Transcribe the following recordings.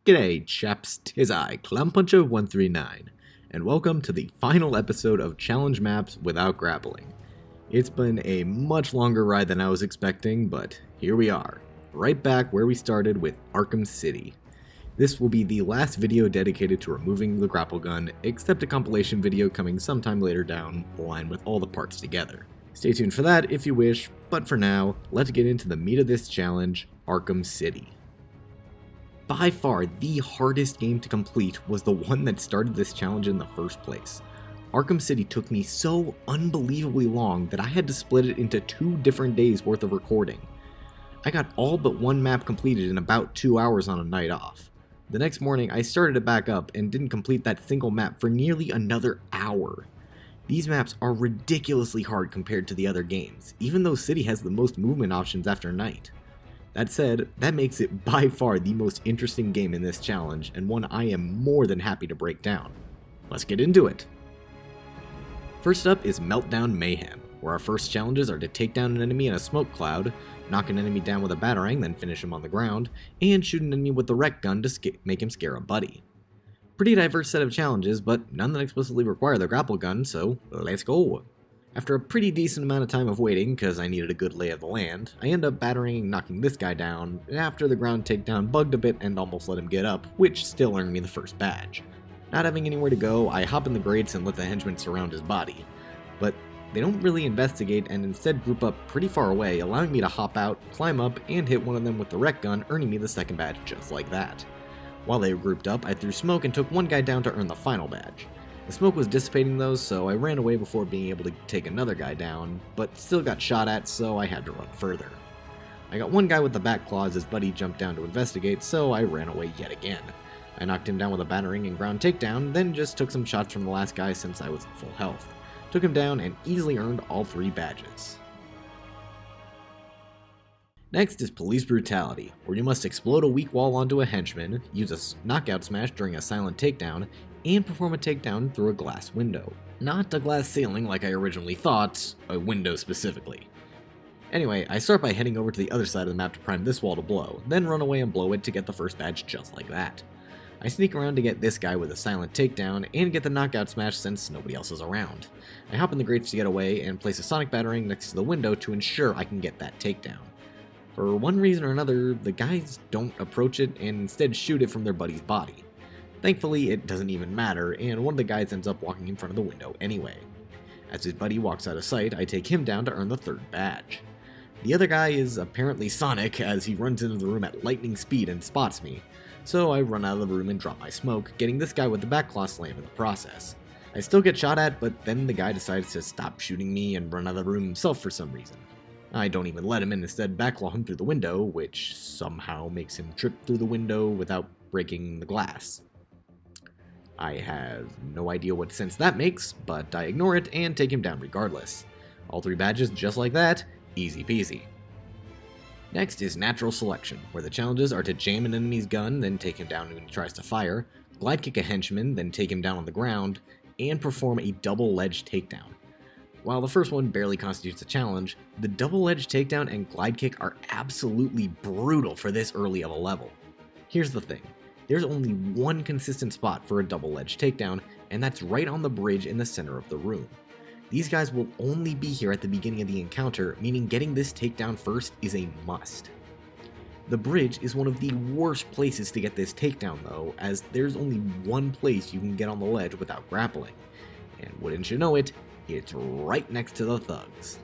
G'day chaps, 'tis I, Clownpuncher139, and welcome to the final episode of Challenge Maps Without Grappling. It's been a much longer ride than I was expecting, but here we are, right back where we started with Arkham City. This will be the last video dedicated to removing the grapple gun, except a compilation video coming sometime later down the line with all the parts together. Stay tuned for that if you wish, but for now, let's get into the meat of this challenge, Arkham City. By far, the hardest game to complete was the one that started this challenge in the first place. Arkham City took me so unbelievably long that I had to split it into 2 different days worth of recording. I got all but one map completed in about 2 hours on a night off. The next morning, I started it back up and didn't complete that single map for nearly another hour. These maps are ridiculously hard compared to the other games, even though City has the most movement options after night. That said, that makes it by far the most interesting game in this challenge, and one I am more than happy to break down. Let's get into it! First up is Meltdown Mayhem, where our first challenges are to take down an enemy in a smoke cloud, knock an enemy down with a batarang, then finish him on the ground, and shoot an enemy with the rec gun to make him scare a buddy. Pretty diverse set of challenges, but none that explicitly require the grapple gun, so let's go! After a pretty decent amount of time of waiting, because I needed a good lay of the land, I end up battering and knocking this guy down, after the ground takedown bugged a bit and almost let him get up, which still earned me the first badge. Not having anywhere to go, I hop in the grates and let the henchmen surround his body. But they don't really investigate and instead group up pretty far away, allowing me to hop out, climb up, and hit one of them with the rec gun, earning me the second badge just like that. While they were grouped up, I threw smoke and took one guy down to earn the final badge. The smoke was dissipating though, so I ran away before being able to take another guy down, but still got shot at, so I had to run further. I got one guy with the back claw as his buddy jumped down to investigate, so I ran away yet again. I knocked him down with a battering and ground takedown, then just took some shots from the last guy since I was at full health. Took him down and easily earned all 3 badges. Next is Police Brutality, where you must explode a weak wall onto a henchman, use a knockout smash during a silent takedown, and perform a takedown through a glass window. Not a glass ceiling like I originally thought, a window specifically. Anyway, I start by heading over to the other side of the map to prime this wall to blow, then run away and blow it to get the first badge just like that. I sneak around to get this guy with a silent takedown, and get the knockout smash since nobody else is around. I hop in the grates to get away, and place a sonic battering next to the window to ensure I can get that takedown. For one reason or another, the guys don't approach it and instead shoot it from their buddy's body. Thankfully, it doesn't even matter, and one of the guys ends up walking in front of the window anyway. As his buddy walks out of sight, I take him down to earn the 3rd badge. The other guy is apparently Sonic, as he runs into the room at lightning speed and spots me, so I run out of the room and drop my smoke, getting this guy with the back claw slam in the process. I still get shot at, but then the guy decides to stop shooting me and run out of the room himself for some reason. I don't even let him in, instead backclaw him through the window, which somehow makes him trip through the window without breaking the glass. I have no idea what sense that makes, but I ignore it and take him down regardless. All 3 badges just like that, easy peasy. Next is Natural Selection, where the challenges are to jam an enemy's gun, then take him down when he tries to fire, glide kick a henchman, then take him down on the ground, and perform a double-ledge takedown. While the first one barely constitutes a challenge, the double-edge takedown and glide kick are absolutely brutal for this early of a level. Here's the thing, there's only one consistent spot for a double-edge takedown, and that's right on the bridge in the center of the room. These guys will only be here at the beginning of the encounter, meaning getting this takedown first is a must. The bridge is one of the worst places to get this takedown though, as there's only one place you can get on the ledge without grappling. And wouldn't you know it, it's right next to the thugs.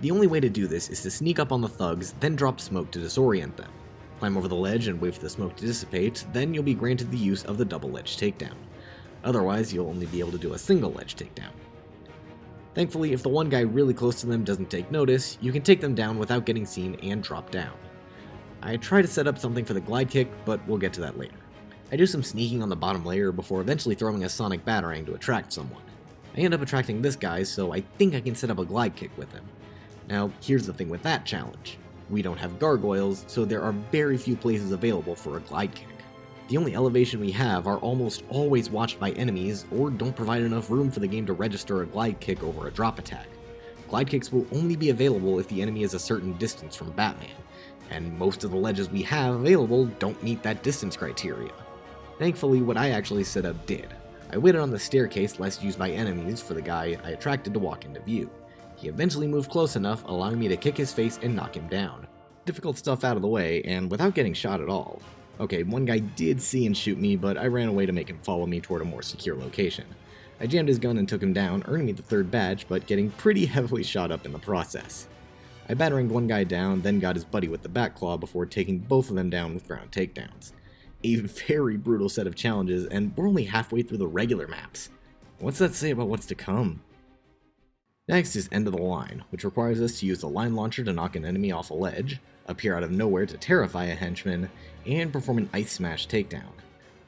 The only way to do this is to sneak up on the thugs, then drop smoke to disorient them. Climb over the ledge and wait for the smoke to dissipate, then you'll be granted the use of the double-ledge takedown. Otherwise, you'll only be able to do a single-ledge takedown. Thankfully, if the one guy really close to them doesn't take notice, you can take them down without getting seen and drop down. I try to set up something for the glide kick, but we'll get to that later. I do some sneaking on the bottom layer before eventually throwing a sonic batarang to attract someone. I end up attracting this guy, so I think I can set up a glide kick with him. Now, here's the thing with that challenge. We don't have gargoyles, so there are very few places available for a glide kick. The only elevation we have are almost always watched by enemies, or don't provide enough room for the game to register a glide kick over a drop attack. Glide kicks will only be available if the enemy is a certain distance from Batman, and most of the ledges we have available don't meet that distance criteria. Thankfully, what I actually set up did. I waited on the staircase less used by enemies for the guy I attracted to walk into view. He eventually moved close enough, allowing me to kick his face and knock him down. Difficult stuff out of the way, and without getting shot at all. Okay, one guy did see and shoot me, but I ran away to make him follow me toward a more secure location. I jammed his gun and took him down, earning me the 3rd badge, but getting pretty heavily shot up in the process. I batteringed one guy down, then got his buddy with the back claw before taking both of them down with ground takedowns. A very brutal set of challenges, and we're only halfway through the regular maps. What's that say about what's to come? Next is End of the Line, which requires us to use the line launcher to knock an enemy off a ledge, appear out of nowhere to terrify a henchman, and perform an ice smash takedown.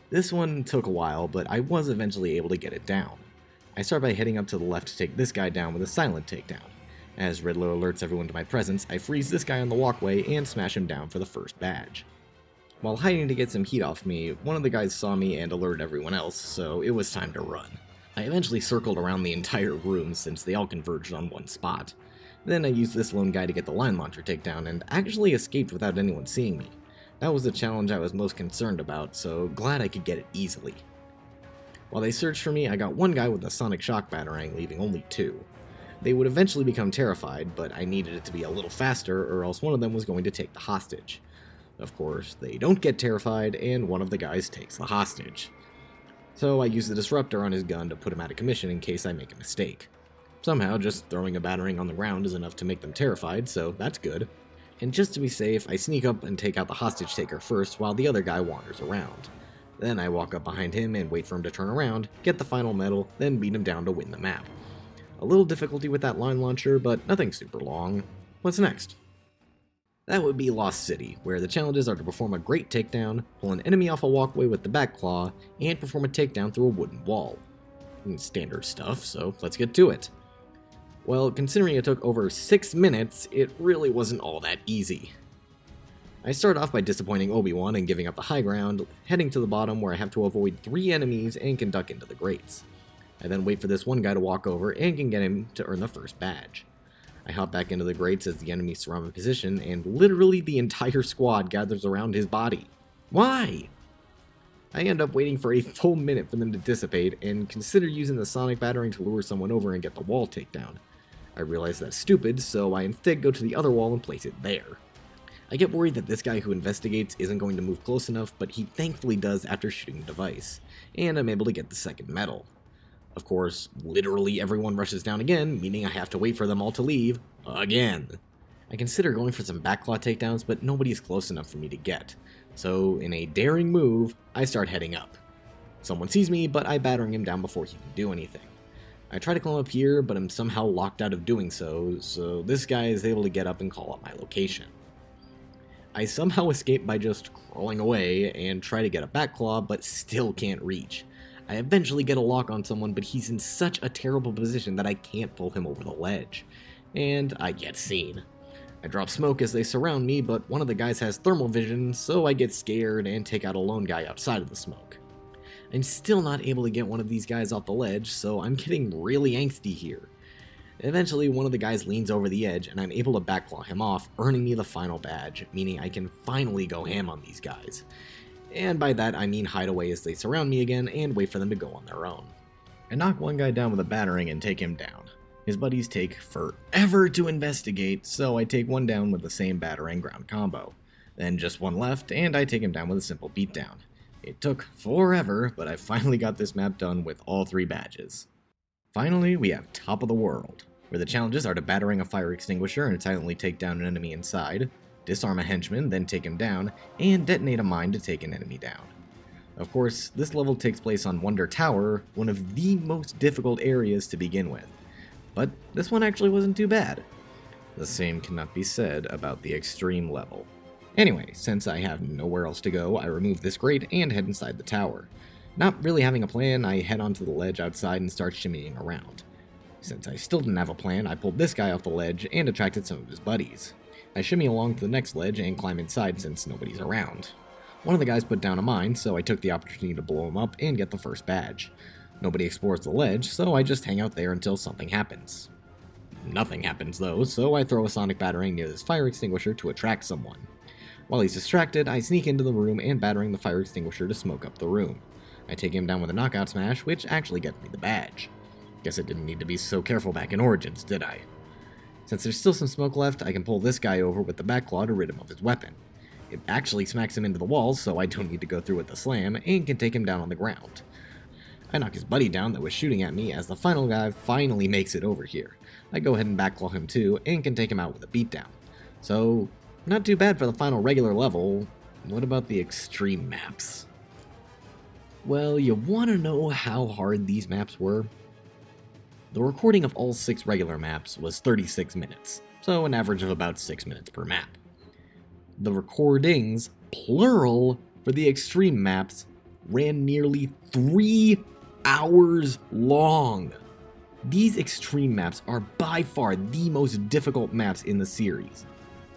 This one took a while, but I was eventually able to get it down. I start by heading up to the left to take this guy down with a silent takedown. As Riddler alerts everyone to my presence, I freeze this guy on the walkway and smash him down for the 1st badge. While hiding to get some heat off me, one of the guys saw me and alerted everyone else, so it was time to run. I eventually circled around the entire room since they all converged on one spot. Then I used this lone guy to get the line launcher takedown and actually escaped without anyone seeing me. That was the challenge I was most concerned about, so glad I could get it easily. While they searched for me, I got one guy with a sonic shock batarang, leaving only 2. They would eventually become terrified, but I needed it to be a little faster or else one of them was going to take the hostage. Of course, they don't get terrified, and one of the guys takes the hostage. So I use the disruptor on his gun to put him out of commission in case I make a mistake. Somehow, just throwing a batarang on the ground is enough to make them terrified, so that's good. And just to be safe, I sneak up and take out the hostage taker first while the other guy wanders around. Then I walk up behind him and wait for him to turn around, get the final medal, then beat him down to win the map. A little difficulty with that line launcher, but nothing super long. What's next? That would be Lost City, where the challenges are to perform a great takedown, pull an enemy off a walkway with the back claw, and perform a takedown through a wooden wall. Standard stuff, so let's get to it. Well, considering it took over 6 minutes, it really wasn't all that easy. I start off by disappointing Obi-Wan and giving up the high ground, heading to the bottom where I have to avoid 3 enemies and can duck into the grates. I then wait for this one guy to walk over and can get him to earn the 1st badge. I hop back into the grates as the enemies surround my position, and literally the entire squad gathers around his body. Why? I end up waiting for a full minute for them to dissipate, and consider using the sonic battering to lure someone over and get the wall takedown. I realize that's stupid, so I instead go to the other wall and place it there. I get worried that this guy who investigates isn't going to move close enough, but he thankfully does after shooting the device, and I'm able to get the 2nd medal. Of course, literally everyone rushes down again, meaning I have to wait for them all to leave, again. I consider going for some backlaw takedowns, but nobody is close enough for me to get. So, in a daring move, I start heading up. Someone sees me, but I battering him down before he can do anything. I try to climb up here, but I'm somehow locked out of doing so this guy is able to get up and call out my location. I somehow escape by just crawling away and try to get a back claw, but still can't reach. I eventually get a lock on someone, but he's in such a terrible position that I can't pull him over the ledge. And I get seen. I drop smoke as they surround me, but one of the guys has thermal vision, so I get scared and take out a lone guy outside of the smoke. I'm still not able to get one of these guys off the ledge, so I'm getting really angsty here. Eventually, one of the guys leans over the edge, and I'm able to backclaw him off, earning me the final badge, meaning I can finally go ham on these guys. And by that, I mean hide away as they surround me again and wait for them to go on their own. I knock one guy down with a battering and take him down. His buddies take forever to investigate, so I take one down with the same battering ground combo. Then just one left, and I take him down with a simple beatdown. It took forever, but I finally got this map done with all 3 badges. Finally, we have Top of the World, where the challenges are to battering a fire extinguisher and silently take down an enemy inside, disarm a henchman, then take him down, and detonate a mine to take an enemy down. Of course, this level takes place on Wonder Tower, one of the most difficult areas to begin with. But this one actually wasn't too bad. The same cannot be said about the extreme level. Anyway, since I have nowhere else to go, I remove this grate and head inside the tower. Not really having a plan, I head onto the ledge outside and start shimmying around. Since I still didn't have a plan, I pulled this guy off the ledge and attracted some of his buddies. I shimmy along to the next ledge and climb inside since nobody's around. One of the guys put down a mine, so I took the opportunity to blow him up and get the 1st badge. Nobody explores the ledge, so I just hang out there until something happens. Nothing happens though, so I throw a sonic battering near this fire extinguisher to attract someone. While he's distracted, I sneak into the room and battering the fire extinguisher to smoke up the room. I take him down with a knockout smash, which actually gets me the badge. Guess I didn't need to be so careful back in Origins, did I? Since there's still some smoke left, I can pull this guy over with the back claw to rid him of his weapon. It actually smacks him into the wall, so I don't need to go through with the slam, and can take him down on the ground. I knock his buddy down that was shooting at me as the final guy finally makes it over here. I go ahead and backclaw him too, and can take him out with a beatdown. So, not too bad for the final regular level. What about the extreme maps? Well, you want to know how hard these maps were? The recording of all 6 regular maps was 36 minutes, so an average of about 6 minutes per map. The recordings, plural, for the extreme maps ran nearly 3 hours long. These extreme maps are by far the most difficult maps in the series.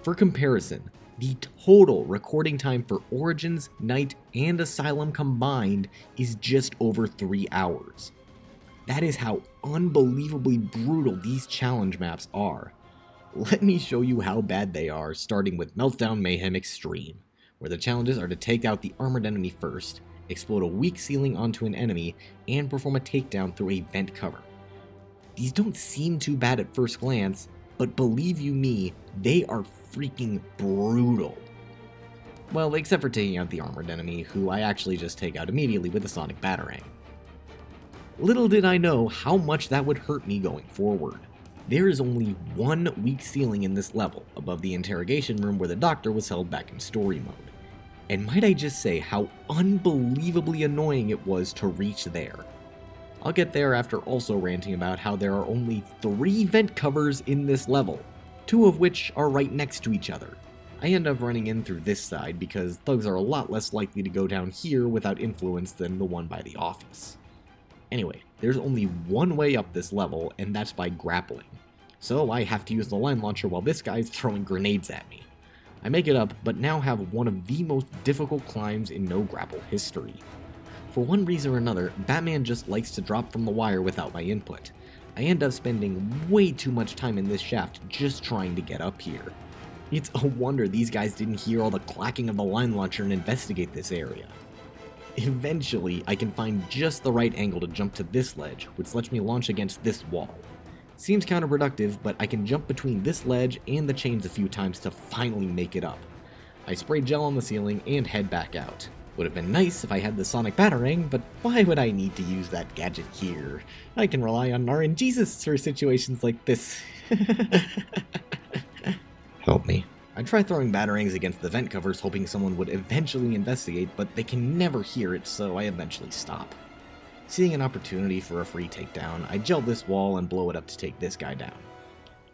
For comparison, the total recording time for Origins, Night, and Asylum combined is just over 3 hours. That is how unbelievably brutal these challenge maps are. Let me show you how bad they are, starting with Meltdown Mayhem Extreme, where the challenges are to take out the armored enemy first, explode a weak ceiling onto an enemy, and perform a takedown through a vent cover. These don't seem too bad at first glance, but believe you me, they are freaking brutal. Well, except for taking out the armored enemy, who I actually just take out immediately with a sonic batarang. Little did I know how much that would hurt me going forward. There is only one weak ceiling in this level, above the interrogation room where the doctor was held back in story mode. And might I just say how unbelievably annoying it was to reach there. I'll get there after also ranting about how there are only 3 vent covers in this level, 2 of which are right next to each other. I end up running in through this side because thugs are a lot less likely to go down here without influence than the one by the office. Anyway, there's only one way up this level, and that's by grappling. So I have to use the line launcher while this guy's throwing grenades at me. I make it up, but now have one of the most difficult climbs in no grapple history. For one reason or another, Batman just likes to drop from the wire without my input. I end up spending way too much time in this shaft just trying to get up here. It's a wonder these guys didn't hear all the clacking of the line launcher and investigate this area. Eventually, I can find just the right angle to jump to this ledge, which lets me launch against this wall. Seems counterproductive, but I can jump between this ledge and the chains a few times to finally make it up. I spray gel on the ceiling and head back out. Would have been nice if I had the sonic batarang, but why would I need to use that gadget here? I can rely on RNGesus for situations like this. Help me. I try throwing batarangs against the vent covers hoping someone would eventually investigate, but they can never hear it, so I eventually stop. Seeing an opportunity for a free takedown, I gel this wall and blow it up to take this guy down.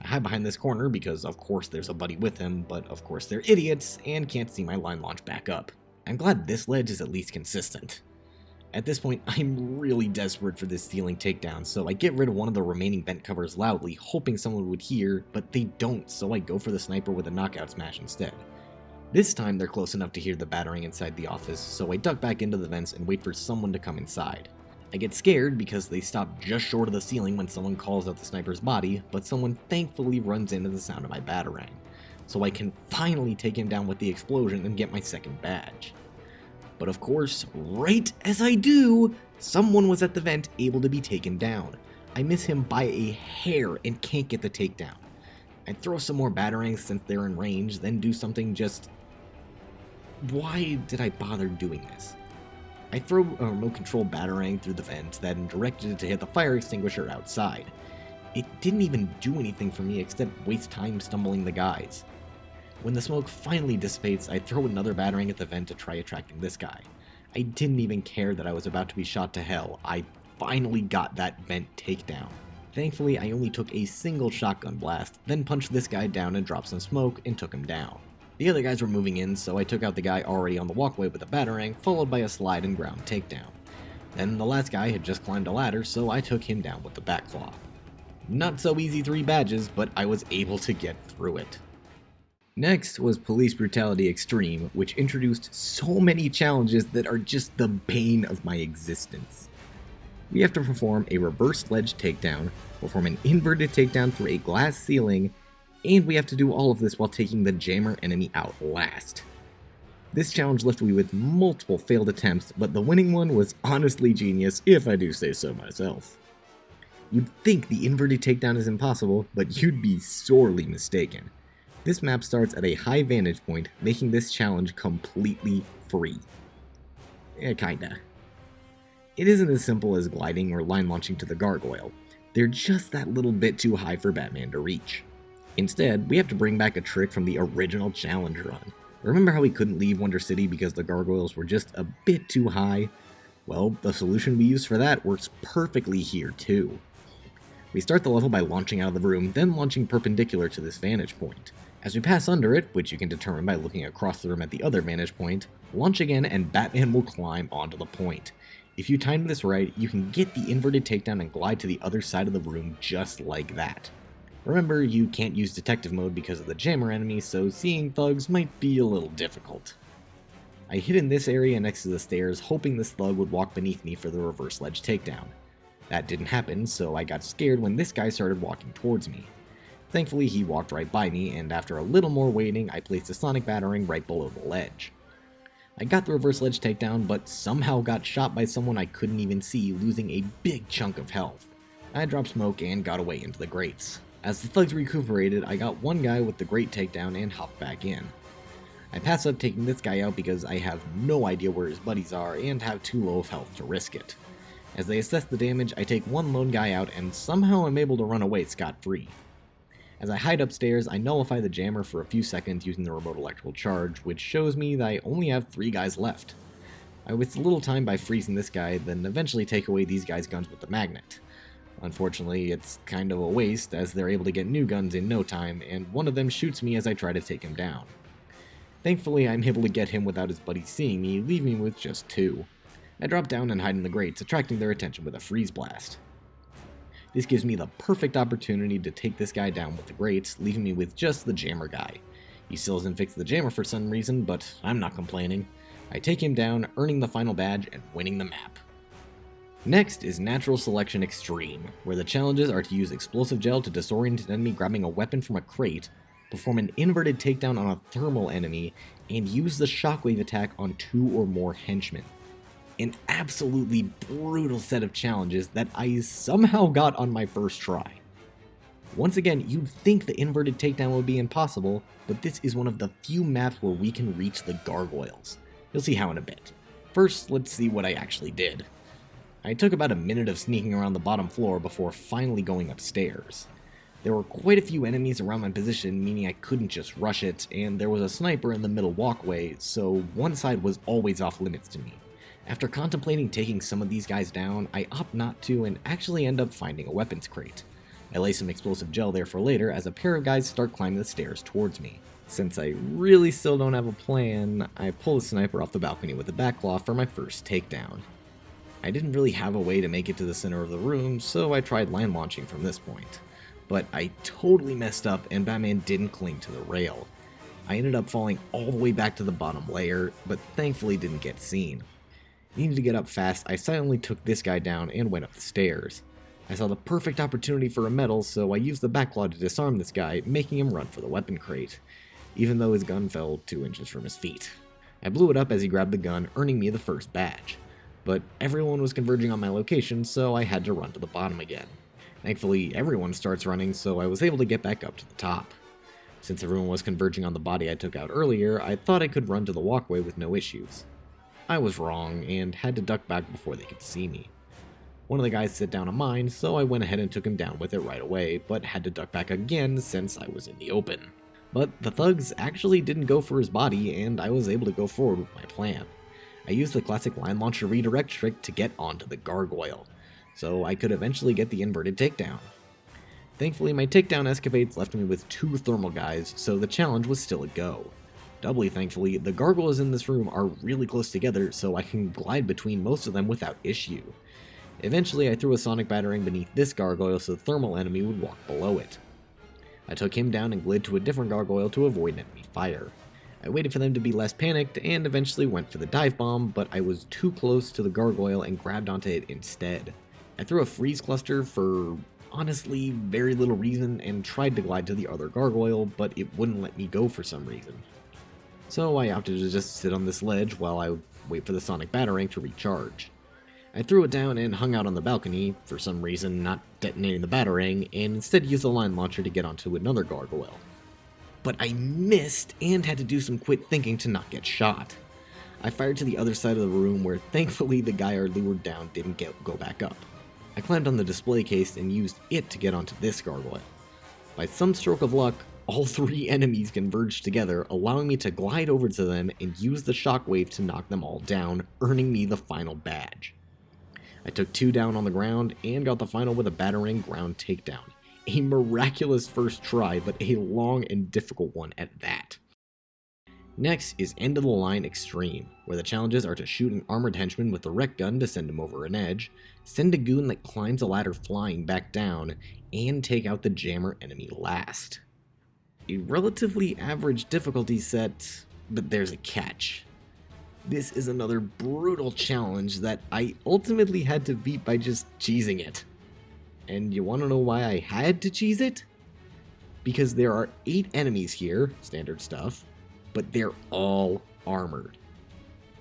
I hide behind this corner because of course there's a buddy with him, but of course they're idiots and can't see my line launch back up. I'm glad this ledge is at least consistent. At this point, I'm really desperate for this ceiling takedown, so I get rid of one of the remaining vent covers loudly, hoping someone would hear, but they don't, so I go for the sniper with a knockout smash instead. This time they're close enough to hear the batarang inside the office, so I duck back into the vents and wait for someone to come inside. I get scared because they stop just short of the ceiling when someone calls out the sniper's body, but someone thankfully runs into the sound of my batarang, so I can finally take him down with the explosion and get my second badge. But of course, right as I do, someone was at the vent able to be taken down. I miss him by a hair and can't get the takedown. I throw some more batarangs since they're in range, then do something just... Why did I bother doing this? I throw a remote control batarang through the vent, then directed it to hit the fire extinguisher outside. It didn't even do anything for me except waste time stumbling the guys. When the smoke finally dissipates, I throw another batarang at the vent to try attracting this guy. I didn't even care that I was about to be shot to hell. I finally got that vent takedown. Thankfully, I only took a single shotgun blast, then punched this guy down and dropped some smoke and took him down. The other guys were moving in, so I took out the guy already on the walkway with a batarang, followed by a slide and ground takedown. Then the last guy had just climbed a ladder, so I took him down with the back claw. Not so easy 3 badges, but I was able to get through it. Next was Police Brutality Extreme, which introduced so many challenges that are just the bane of my existence. We have to perform a reverse ledge takedown, perform an inverted takedown through a glass ceiling, and we have to do all of this while taking the jammer enemy out last. This challenge left me with multiple failed attempts, but the winning one was honestly genius, if I do say so myself. You'd think the inverted takedown is impossible, but you'd be sorely mistaken. This map starts at a high vantage point, making this challenge completely free. Kinda. It isn't as simple as gliding or line launching to the gargoyle. They're just that little bit too high for Batman to reach. Instead, we have to bring back a trick from the original challenge run. Remember how we couldn't leave Wonder City because the gargoyles were just a bit too high? Well, the solution we used for that works perfectly here too. We start the level by launching out of the room, then launching perpendicular to this vantage point. As we pass under it, which you can determine by looking across the room at the other vantage point, launch again and Batman will climb onto the point. If you time this right, you can get the inverted takedown and glide to the other side of the room just like that. Remember, you can't use detective mode because of the jammer enemy, so seeing thugs might be a little difficult. I hid in this area next to the stairs, hoping this thug would walk beneath me for the reverse ledge takedown. That didn't happen, so I got scared when this guy started walking towards me. Thankfully, he walked right by me, and after a little more waiting, I placed a sonic battering right below the ledge. I got the reverse ledge takedown, but somehow got shot by someone I couldn't even see, losing a big chunk of health. I dropped smoke and got away into the grates. As the thugs recuperated, I got one guy with the grate takedown and hopped back in. I pass up taking this guy out because I have no idea where his buddies are and have too low of health to risk it. As they assess the damage, I take one lone guy out and somehow I'm able to run away scot-free. As I hide upstairs, I nullify the jammer for a few seconds using the remote electrical charge, which shows me that I only have 3 guys left. I waste a little time by freezing this guy, then eventually take away these guys' guns with the magnet. Unfortunately, it's kind of a waste as they're able to get new guns in no time, and one of them shoots me as I try to take him down. Thankfully, I'm able to get him without his buddies seeing me, leaving me with just 2. I drop down and hide in the grates, attracting their attention with a freeze blast. This gives me the perfect opportunity to take this guy down with the grates, leaving me with just the jammer guy. He still hasn't fixed the jammer for some reason, but I'm not complaining. I take him down, earning the final badge and winning the map. Next is Natural Selection Extreme, where the challenges are to use explosive gel to disorient an enemy grabbing a weapon from a crate, perform an inverted takedown on a thermal enemy, and use the shockwave attack on 2 or more henchmen. An absolutely brutal set of challenges that I somehow got on my first try. Once again, you'd think the inverted takedown would be impossible, but this is one of the few maps where we can reach the gargoyles. You'll see how in a bit. First, let's see what I actually did. I took about a minute of sneaking around the bottom floor before finally going upstairs. There were quite a few enemies around my position, meaning I couldn't just rush it, and there was a sniper in the middle walkway, so one side was always off limits to me. After contemplating taking some of these guys down, I opt not to and actually end up finding a weapons crate. I lay some explosive gel there for later as a pair of guys start climbing the stairs towards me. Since I really still don't have a plan, I pull the sniper off the balcony with a backclaw for my first takedown. I didn't really have a way to make it to the center of the room, so I tried line launching from this point. But I totally messed up and Batman didn't cling to the rail. I ended up falling all the way back to the bottom layer, but thankfully didn't get seen. Needing to get up fast, I silently took this guy down and went up the stairs. I saw the perfect opportunity for a medal, so I used the backclaw to disarm this guy, making him run for the weapon crate, even though his gun fell 2 inches from his feet. I blew it up as he grabbed the gun, earning me the first badge. But everyone was converging on my location, so I had to run to the bottom again. Thankfully, everyone starts running, so I was able to get back up to the top. Since everyone was converging on the body I took out earlier, I thought I could run to the walkway with no issues. I was wrong, and had to duck back before they could see me. One of the guys sit down on mine, so I went ahead and took him down with it right away, but had to duck back again since I was in the open. But the thugs actually didn't go for his body, and I was able to go forward with my plan. I used the classic line launcher redirect trick to get onto the gargoyle, so I could eventually get the inverted takedown. Thankfully, my takedown escapades left me with 2 thermal guys, so the challenge was still a go. Doubly thankfully, the gargoyles in this room are really close together, so I can glide between most of them without issue. Eventually, I threw a sonic battering beneath this gargoyle so the thermal enemy would walk below it. I took him down and glid to a different gargoyle to avoid enemy fire. I waited for them to be less panicked and eventually went for the dive bomb, but I was too close to the gargoyle and grabbed onto it instead. I threw a freeze cluster for, honestly, very little reason and tried to glide to the other gargoyle, but it wouldn't let me go for some reason. so I opted to just sit on this ledge while I wait for the sonic batarang to recharge. I threw it down and hung out on the balcony, for some reason not detonating the batarang, and instead used the line launcher to get onto another gargoyle. But I missed and had to do some quick thinking to not get shot. I fired to the other side of the room where thankfully the guy I lured down didn't go back up. I climbed on the display case and used it to get onto this gargoyle. By some stroke of luck, all three enemies converged together, allowing me to glide over to them and use the shockwave to knock them all down, earning me the final badge. I took 2 down on the ground and got the final with a batarang ground takedown. A miraculous first try, but a long and difficult one at that. Next is End of the Line Extreme, where the challenges are to shoot an armored henchman with a rec gun to send him over an edge, send a goon that climbs a ladder flying back down, and take out the jammer enemy last. A relatively average difficulty set, but there's a catch. This is another brutal challenge that I ultimately had to beat by just cheesing it. And you want to know why I had to cheese it? Because there are 8 enemies here, standard stuff, but they're all armored.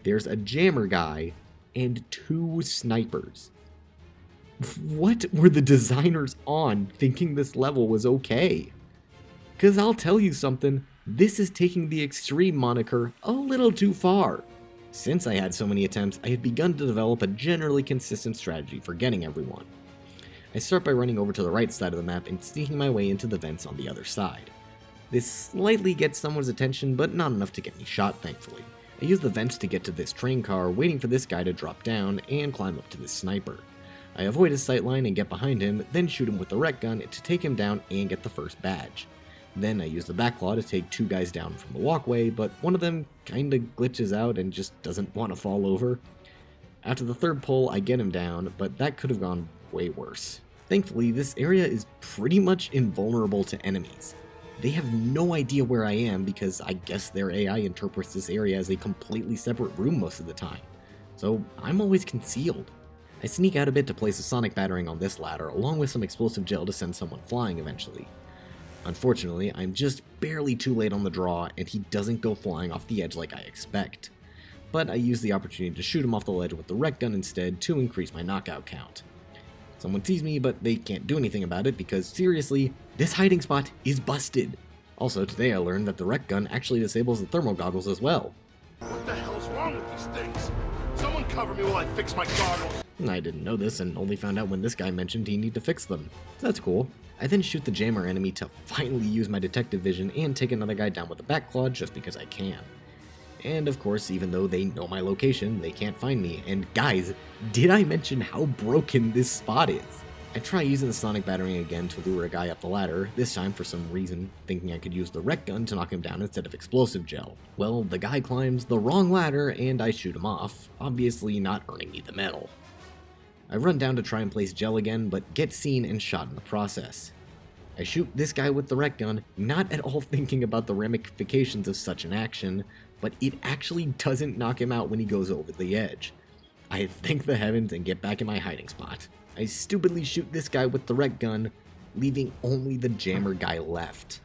There's a jammer guy and 2 snipers. What were the designers on thinking this level was okay? Because I'll tell you something, this is taking the extreme moniker a little too far. Since I had so many attempts, I had begun to develop a generally consistent strategy for getting everyone. I start by running over to the right side of the map and sneaking my way into the vents on the other side. This slightly gets someone's attention, but not enough to get me shot, thankfully. I use the vents to get to this train car, waiting for this guy to drop down and climb up to this sniper. I avoid his sightline and get behind him, then shoot him with the rec gun to take him down and get the first badge. Then I use the backlaw to take 2 guys down from the walkway, but one of them kinda glitches out and just doesn't want to fall over. After the 3rd pull, I get him down, but that could have gone way worse. Thankfully, this area is pretty much invulnerable to enemies. They have no idea where I am because I guess their AI interprets this area as a completely separate room most of the time. So I'm always concealed. I sneak out a bit to place a sonic batarang on this ladder, along with some explosive gel to send someone flying eventually. Unfortunately, I'm just barely too late on the draw, and he doesn't go flying off the edge like I expect. But I use the opportunity to shoot him off the ledge with the rec gun instead to increase my knockout count. Someone sees me, but they can't do anything about it because, seriously, this hiding spot is busted. Also, today I learned that the rec gun actually disables the thermal goggles as well. What the hell's wrong with these things? Someone cover me while I fix my goggles. I didn't know this and only found out when this guy mentioned he needed to fix them. So that's cool. I then shoot the jammer enemy to finally use my detective vision and take another guy down with a backclaw just because I can. And of course, even though they know my location, they can't find me. And guys, did I mention how broken this spot is? I try using the sonic batarang again to lure a guy up the ladder, this time for some reason thinking I could use the rec gun to knock him down instead of explosive gel. Well, the guy climbs the wrong ladder and I shoot him off, obviously not earning me the medal. I run down to try and place gel again, but get seen and shot in the process. I shoot this guy with the rec gun, not at all thinking about the ramifications of such an action, but it actually doesn't knock him out when he goes over the edge. I thank the heavens and get back in my hiding spot. I stupidly shoot this guy with the rec gun, leaving only the jammer guy left,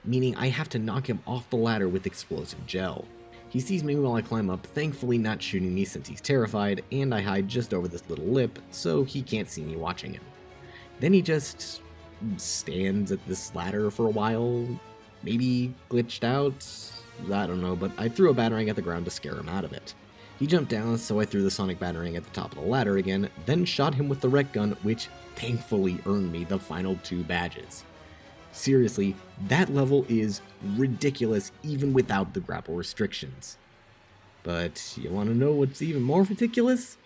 meaning I have to knock him off the ladder with explosive gel. He sees me while I climb up, thankfully not shooting me since he's terrified, and I hide just over this little lip so he can't see me watching him. Then he just stands at this ladder for a while, maybe glitched out, I don't know, but I threw a batarang at the ground to scare him out of it. He jumped down, so I threw the sonic batarang at the top of the ladder again, then shot him with the rec gun, which thankfully earned me the final 2 badges. Seriously, that level is ridiculous even without the grapple restrictions. But you want to know what's even more ridiculous?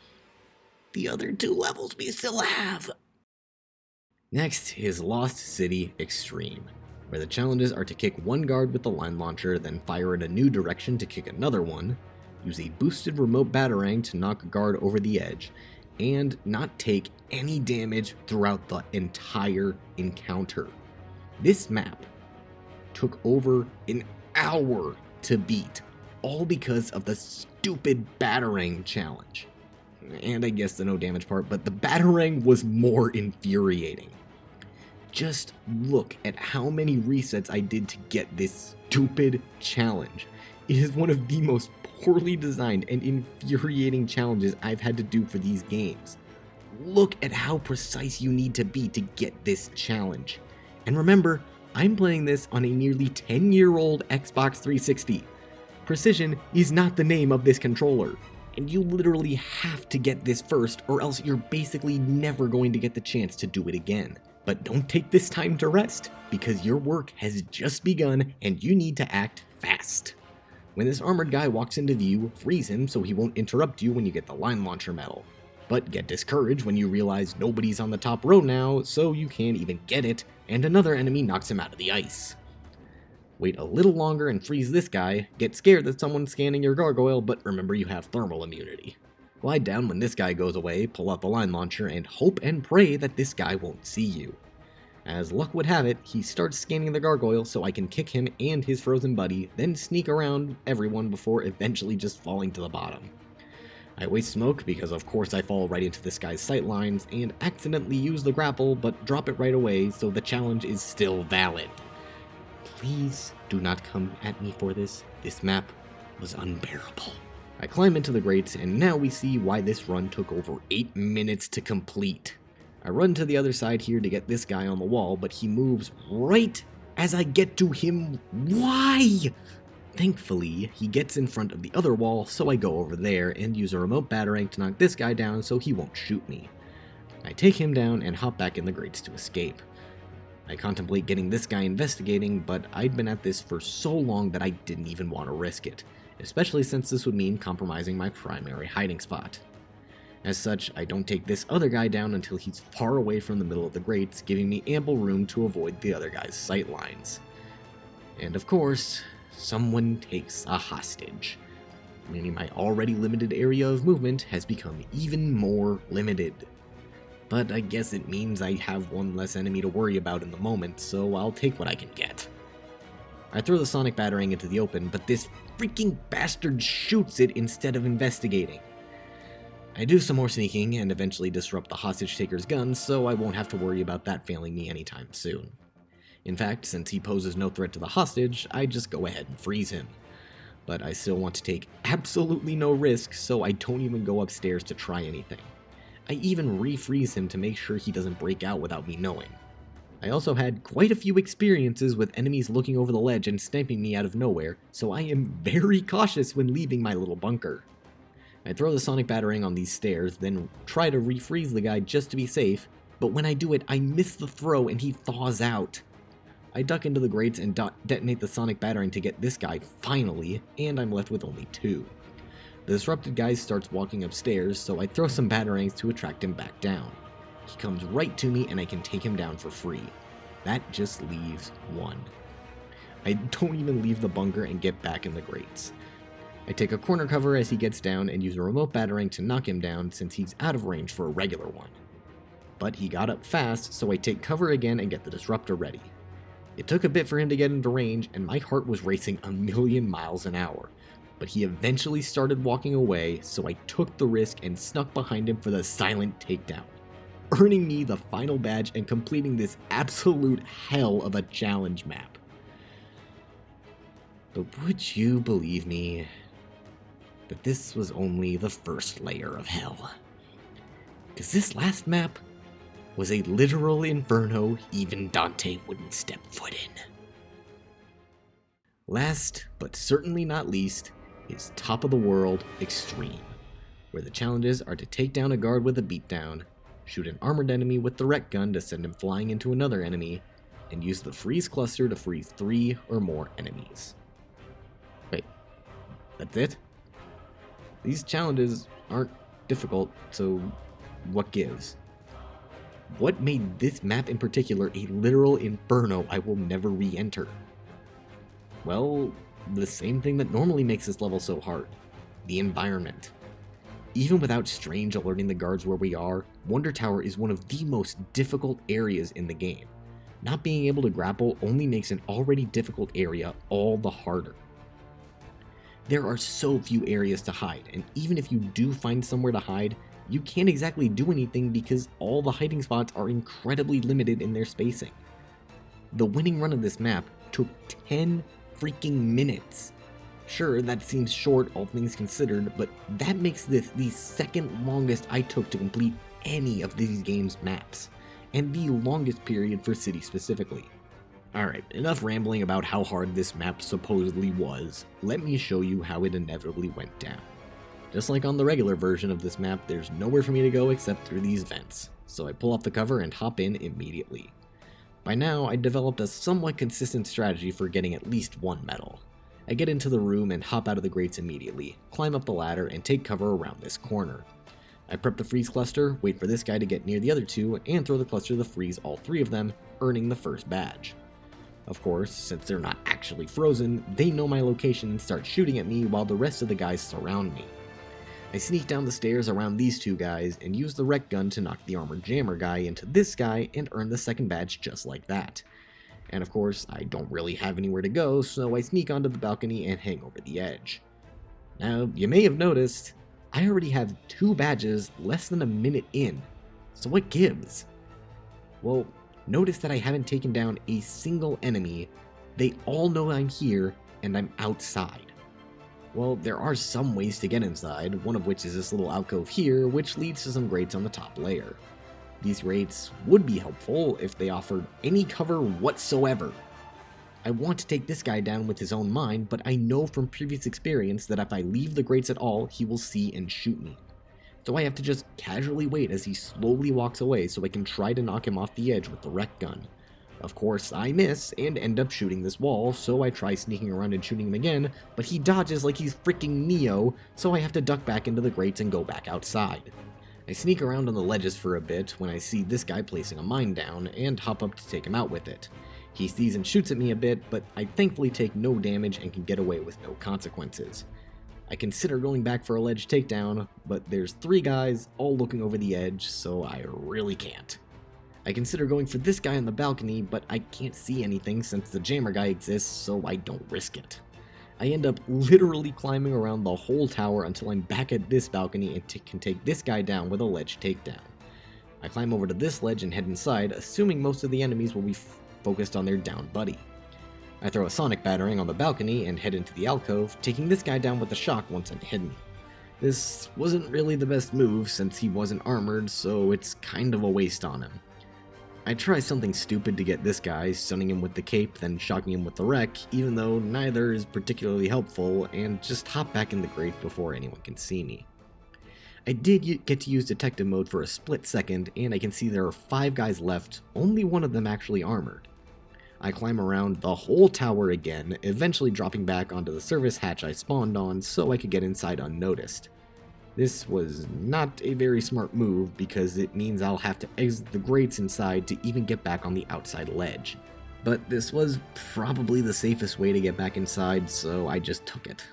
The other 2 levels we still have! Next is Lost City Extreme, where the challenges are to kick 1 guard with the line launcher, then fire in a new direction to kick another one, use a boosted remote batarang to knock a guard over the edge, and not take any damage throughout the entire encounter. This map took over an hour to beat, all because of the stupid batarang challenge. And I guess the no damage part, but the batarang was more infuriating. Just look at how many resets I did to get this stupid challenge. It is one of the most poorly designed and infuriating challenges I've had to do for these games. Look at how precise you need to be to get this challenge. And remember, I'm playing this on a nearly 10-year-old Xbox 360. Precision is not the name of this controller, and you literally have to get this first or else you're basically never going to get the chance to do it again. But don't take this time to rest, because your work has just begun and you need to act fast. When this armored guy walks into view, freeze him so he won't interrupt you when you get the line launcher medal. But get discouraged when you realize nobody's on the top row now, so you can't even get it, and another enemy knocks him out of the ice. Wait a little longer and freeze this guy, get scared that someone's scanning your gargoyle, but remember you have thermal immunity. Glide down when this guy goes away, pull out the line launcher, and hope and pray that this guy won't see you. As luck would have it, he starts scanning the gargoyle so I can kick him and his frozen buddy, then sneak around everyone before eventually just falling to the bottom. I waste smoke because of course I fall right into this guy's sight lines and accidentally use the grapple but drop it right away so the challenge is still valid. Please do not come at me for this. This map was unbearable. I climb into the grates and now we see why this run took over 8 minutes to complete. I run to the other side here to get this guy on the wall, but he moves right as I get to him. Why? Thankfully, he gets in front of the other wall, so I go over there and use a remote batarang to knock this guy down so he won't shoot me. I take him down and hop back in the grates to escape. I contemplate getting this guy investigating, but I'd been at this for so long that I didn't even want to risk it, especially since this would mean compromising my primary hiding spot. As such, I don't take this other guy down until he's far away from the middle of the grates, giving me ample room to avoid the other guy's sight lines. And of course, someone takes a hostage, meaning my already limited area of movement has become even more limited. But I guess it means I have one less enemy to worry about in the moment, so I'll take what I can get. I throw the sonic batarang into the open, but this freaking bastard shoots it instead of investigating. I do some more sneaking and eventually disrupt the hostage taker's gun, so I won't have to worry about that failing me anytime soon. In fact, since he poses no threat to the hostage, I just go ahead and freeze him. But I still want to take absolutely no risk, so I don't even go upstairs to try anything. I even refreeze him to make sure he doesn't break out without me knowing. I also had quite a few experiences with enemies looking over the ledge and sniping me out of nowhere, so I am very cautious when leaving my little bunker. I throw the sonic batarang on these stairs, then try to refreeze the guy just to be safe, but when I do it, I miss the throw and he thaws out. I duck into the grates and detonate the sonic batarang to get this guy finally, and I'm left with only 2. The disrupted guy starts walking upstairs, so I throw some batarangs to attract him back down. He comes right to me and I can take him down for free. That just leaves 1. I don't even leave the bunker and get back in the grates. I take a corner cover as he gets down and use a remote batarang to knock him down since he's out of range for a regular one. But he got up fast, so I take cover again and get the disruptor ready. It took a bit for him to get into range, and my heart was racing 1,000,000 miles an hour. But he eventually started walking away, so I took the risk and snuck behind him for the silent takedown, earning me the final badge and completing this absolute hell of a challenge map. But would you believe me that this was only the first layer of hell? Because this last map was a literal inferno even Dante wouldn't step foot in. Last, but certainly not least, is Top of the World Extreme, where the challenges are to take down a guard with a beatdown, shoot an armored enemy with the rec gun to send him flying into another enemy, and use the freeze cluster to freeze 3 or more enemies. Wait, that's it? These challenges aren't difficult, so what gives? What made this map in particular a literal inferno I will never re-enter? Well, the same thing that normally makes this level so hard. The environment. Even without Strange alerting the guards where we are, Wonder Tower is one of the most difficult areas in the game. Not being able to grapple only makes an already difficult area all the harder. There are so few areas to hide, and even if you do find somewhere to hide, you can't exactly do anything because all the hiding spots are incredibly limited in their spacing. The winning run of this map took 10 freaking minutes, Sure, that seems short, all things considered, but that makes this the second longest I took to complete any of these game's maps, and the longest period for City specifically. Alright, enough rambling about how hard this map supposedly was. Let me show you how it inevitably went down. Just like on the regular version of this map, there's nowhere for me to go except through these vents, so I pull off the cover and hop in immediately. By now, I developed a somewhat consistent strategy for getting at least one medal. I get into the room and hop out of the grates immediately, climb up the ladder, and take cover around this corner. I prep the freeze cluster, wait for this guy to get near the other two, and throw the cluster to freeze all three of them, earning the first badge. Of course, since they're not actually frozen, they know my location and start shooting at me while the rest of the guys surround me. I sneak down the stairs around these two guys and use the rec gun to knock the armored jammer guy into this guy and earn the second badge just like that. And of course, I don't really have anywhere to go, so I sneak onto the balcony and hang over the edge. Now, you may have noticed, I already have 2 badges less than a minute in, so what gives? Well, notice that I haven't taken down a single enemy. They all know I'm here, and I'm outside. Well, there are some ways to get inside, one of which is this little alcove here, which leads to some grates on the top layer. These grates would be helpful if they offered any cover whatsoever. I want to take this guy down with his own mine, but I know from previous experience that if I leave the grates at all, he will see and shoot me. So I have to just casually wait as he slowly walks away so I can try to knock him off the edge with the rec gun. Of course, I miss and end up shooting this wall, so I try sneaking around and shooting him again, but he dodges like he's freaking Neo, so I have to duck back into the grates and go back outside. I sneak around on the ledges for a bit when I see this guy placing a mine down and hop up to take him out with it. He sees and shoots at me a bit, but I thankfully take no damage and can get away with no consequences. I consider going back for a ledge takedown, but there's 3 guys all looking over the edge, so I really can't. I consider going for this guy on the balcony, but I can't see anything since the jammer guy exists, so I don't risk it. I end up literally climbing around the whole tower until I'm back at this balcony and can take this guy down with a ledge takedown. I climb over to this ledge and head inside, assuming most of the enemies will be focused on their downed buddy. I throw a sonic battering on the balcony and head into the alcove, taking this guy down with a shock once I'm hidden. This wasn't really the best move since he wasn't armored, so it's kind of a waste on him. I try something stupid to get this guy, stunning him with the cape, then shocking him with the wreck, even though neither is particularly helpful, and just hop back in the grate before anyone can see me. I did get to use detective mode for a split second, and I can see there are 5 guys left, only one of them actually armored. I climb around the whole tower again, eventually dropping back onto the service hatch I spawned on so I could get inside unnoticed. This was not a very smart move because it means I'll have to exit the grates inside to even get back on the outside ledge. But this was probably the safest way to get back inside, so I just took it.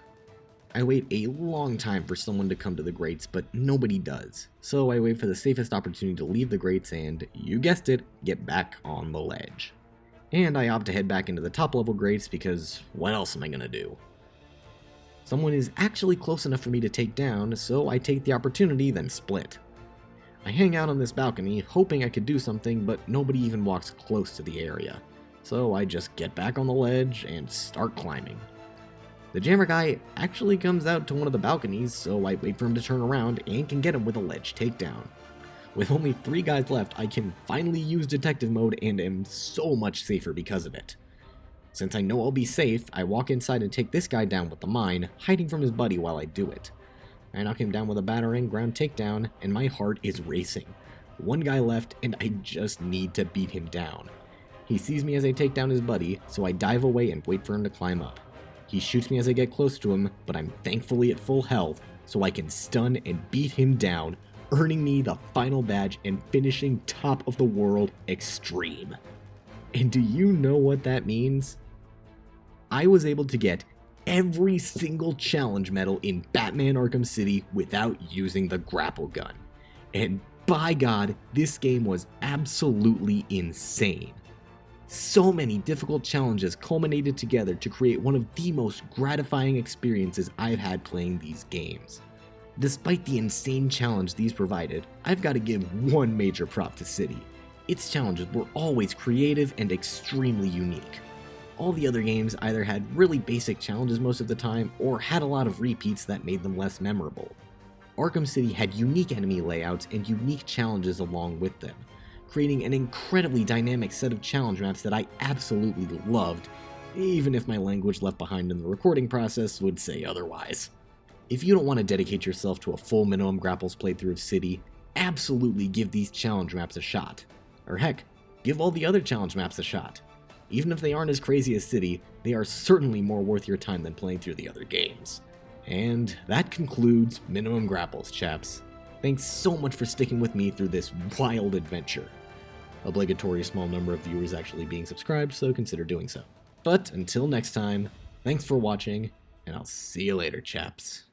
I wait a long time for someone to come to the grates, but nobody does. So I wait for the safest opportunity to leave the grates and, you guessed it, get back on the ledge. And I opt to head back into the top level grates because what else am I gonna do? Someone is actually close enough for me to take down, so I take the opportunity, then split. I hang out on this balcony, hoping I could do something, but nobody even walks close to the area. So I just get back on the ledge and start climbing. The jammer guy actually comes out to one of the balconies, so I wait for him to turn around and can get him with a ledge takedown. With only 3 guys left, I can finally use detective mode and am so much safer because of it. Since I know I'll be safe, I walk inside and take this guy down with the mine, hiding from his buddy while I do it. I knock him down with a battering ground takedown, and my heart is racing. 1 guy left, and I just need to beat him down. He sees me as I take down his buddy, so I dive away and wait for him to climb up. He shoots me as I get close to him, but I'm thankfully at full health, so I can stun and beat him down, earning me the final badge and finishing top of the world extreme. And do you know what that means? I was able to get every single challenge medal in Batman Arkham City without using the grapple gun. And by God, this game was absolutely insane. So many difficult challenges culminated together to create one of the most gratifying experiences I've had playing these games. Despite the insane challenge these provided, I've got to give one major prop to City. Its challenges were always creative and extremely unique. All the other games either had really basic challenges most of the time, or had a lot of repeats that made them less memorable. Arkham City had unique enemy layouts and unique challenges along with them, creating an incredibly dynamic set of challenge maps that I absolutely loved, even if my language left behind in the recording process would say otherwise. If you don't want to dedicate yourself to a full minimum grapples playthrough of City, absolutely give these challenge maps a shot. Or heck, give all the other challenge maps a shot. Even if they aren't as crazy as City, they are certainly more worth your time than playing through the other games. And that concludes Minimum Grapples, chaps. Thanks so much for sticking with me through this wild adventure. Obligatory small number of viewers actually being subscribed, so consider doing so. But until next time, thanks for watching, and I'll see you later, chaps.